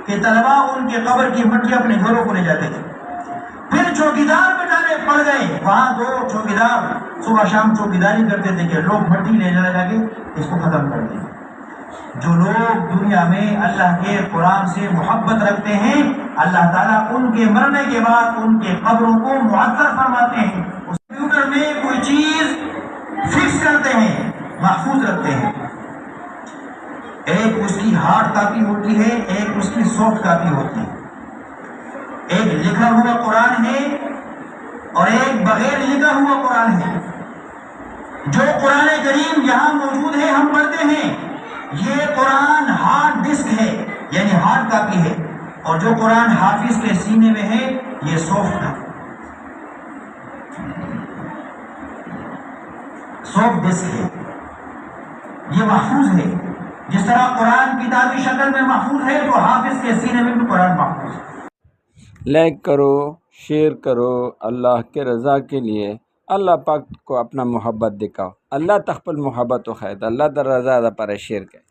کہ طلبا ان کے قبر کی مٹی اپنے گھروں کو لے جاتے تھے. پھر چوکیدار بٹھانے پڑ گئے. وہاں 2 چوکیدار صبح شام چوکیداری کرتے تھے کہ لوگ مٹی لے جا کے اس کو ختم کر دیں. جو لوگ دنیا میں اللہ کے قرآن سے محبت رکھتے ہیں، اللہ تعالیٰ ان کے مرنے کے بعد ان کے قبروں کو معطر فرماتے ہیں. اس کمپیوٹر میں کوئی چیز فکس کرتے ہیں، محفوظ رکھتے ہیں. ایک اس کی ہارڈ کاپی ہوتی ہے، ایک اس کی سافٹ کاپی ہوتی ہے. ایک لکھا ہوا قرآن ہے اور ایک بغیر لکھا ہوا قرآن ہے. جو قرآن کریم یہاں موجود ہے ہم پڑھتے ہیں، یہ قرآن ہارڈ ڈسک ہے یعنی ہارڈ کاپی ہے، اور جو قرآن حافظ کے سینے میں ہے یہ سافٹ ڈسک ہے. یہ محفوظ ہے. جس طرح قرآن کتابی شکل میں محفوظ ہے تو حافظ کے سینے میں بھی قرآن محفوظ ہے. لائک کرو، شیئر کرو، اللہ کے رضا کے لیے اللہ پاک کو اپنا محبت دکھاؤ. اللہ تخپل محبت و خیر اللہ در رضا دا پر شیئر کرے.